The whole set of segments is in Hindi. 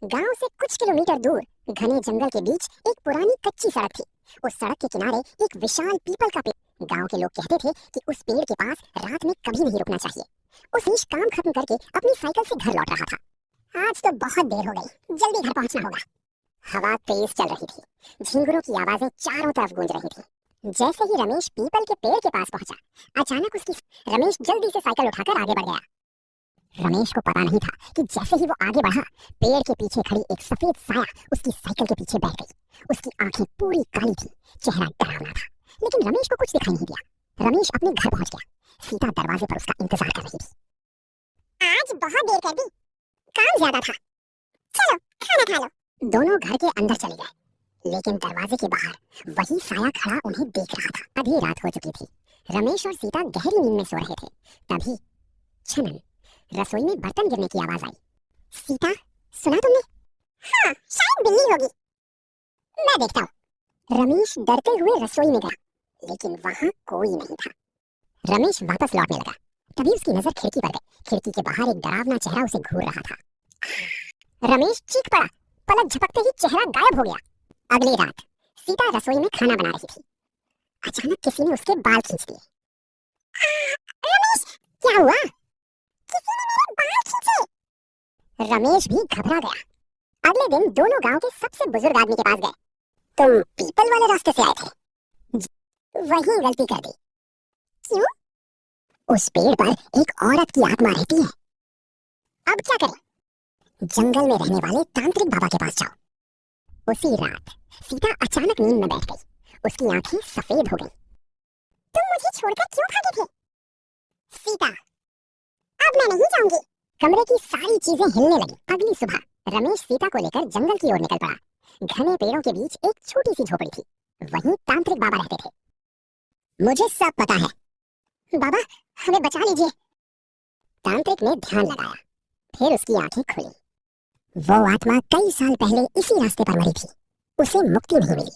गांव से कुछ किलोमीटर दूर घने जंगल के बीच एक पुरानी कच्ची सड़क थी। उस सड़क के किनारे एक विशाल पीपल का पेड़। गांव के लोग कहते थे कि उस पेड़ के पास रात में कभी नहीं रुकना चाहिए। उस नीच काम खत्म करके अपनी साइकिल से घर लौट रहा था। आज तो बहुत देर हो गई, जल्दी घर पहुंचना होगा। हवा तेज चल रही थी, झिंगुरों की आवाजें चारों तरफ गूंज रही थी। जैसे ही रमेश पीपल के पेड़ के पास पहुंचा, अचानक रमेश जल्दी से साइकिल उठाकर आगे बढ़ गया। रमेश को पता नहीं था कि जैसे ही वो आगे बढ़ा, पेड़ के पीछे खड़ी एक सफेद साया उसकी साइकिल के पीछे बैठ गई। उसकी आंखें पूरी काली थी, चेहरा डरावना था, लेकिन रमेश को कुछ दिखाई नहीं दिया। रमेश अपने घर पहुंच गया। सीता दरवाजे पर उसका इंतजार कर रही थी। आज बहुत देर कर दी, काम ज्यादा था, चलो खाना खा लो। दोनों घर के अंदर चले गए, लेकिन दरवाजे के बाहर वही साया खड़ा उन्हें देख रहा था। आधी रात हो चुकी थी। रमेश और सीता गहरी नींद में सो रहे थे। तभी छनन, रसोई में बर्तन गिरने की आवाज आई। सीता, सुना तुमने? हाँ, शायद बिल्ली होगी, मैं देखता हूँ। रमेश डरते हुए रसोई में गया, लेकिन वहाँ कोई नहीं था। रमेश वापस लौटने लगा। तभी उसकी नजर खिड़की पर गई। खिड़की के बाहर एक डरावना चेहरा उसे घूर रहा था। रमेश चीख पड़ा। पलक झपकते ही चेहरा गायब हो गया। अगली रात सीता रसोई में खाना बना रही थी। अचानक किसी ने उसके बाल खींच दिए। रमेश, क्या हुआ? किसी ने मेरे बाल खींचे। रमेश भी घबरा गया। अगले दिन दोनों गांव के सबसे बुजुर्ग आदमी के पास गए। तुम पीपल वाले रास्ते से आए थे? वही गलती कर दी। क्यों? उस पेड़ पर एक औरत की आत्मा रहती है। अब क्या करें? जंगल में रहने वाले तांत्रिक बाबा के पास जाओ। उसी रात सीता अचानक नींद में बैठ गई। उसकी आंखें सफेद हो गईं। तुम मुझे छोड़कर क्यों भागे थे? सीता, अब मैं नहीं जाऊंगी। कमरे की सारी चीजें हिलने लगी। अगली सुबह रमेश सीता को लेकर जंगल की ओर निकल पड़ा। घने पेड़ों के बीच एक छोटी सी झोपड़ी थी। वहीं तांत्रिक बाबा रहते थे। मुझे सब पता है बाबा, हमें बचा लीजिए। तांत्रिक ने ध्यान लगाया, फिर उसकी आंखें खुली। वो आत्मा कई साल पहले इसी रास्ते पर मरी थी। उसे मुक्ति नहीं मिली।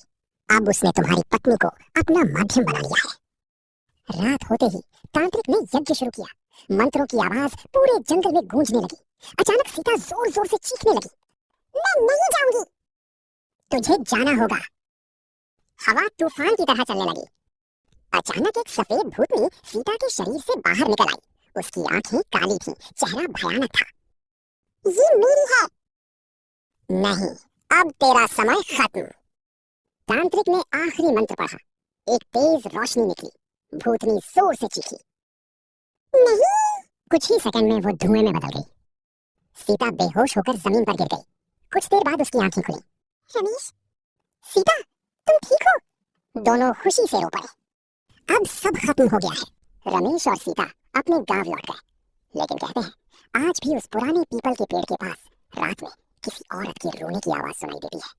अब उसने तुम्हारी पत्नी को अपना माध्यम बना लिया है। रात होते ही तांत्रिक ने यज्ञ शुरू किया। मंत्रों की आवाज पूरे जंगल में गूंजने लगी। अचानक सीता जोर जोर से चीखने लगी। मैं नहीं जाऊंगी। तुझे जाना होगा। हवा तूफान की तरह चलने लगी। अचानक एक सफेद भूतनी सीता के शरीर से बाहर निकल आई। उसकी आंखें काली थीं, चेहरा भयानक था। ये मेरी है। नहीं, अब तेरा समय खत्म। तांत्रिक ने आखिरी मंत्र पढ़ा। एक तेज रोशनी निकली। भूतनी जोर से चीखी। नहीं। कुछ ही सेकंड में वो धुएं में बदल गई। सीता बेहोश होकर जमीन पर गिर गई। कुछ देर बाद उसकी आंखें खुली। रमेश, सीता, तुम ठीक हो? दोनों खुशी से रो पड़े। अब सब खत्म हो गया है। रमेश और सीता अपने गांव लौट गए, लेकिन कहते हैं आज भी उस पुराने पीपल के पेड़ के पास रात में किसी औरत की रोने की आवाज सुनाई देती है।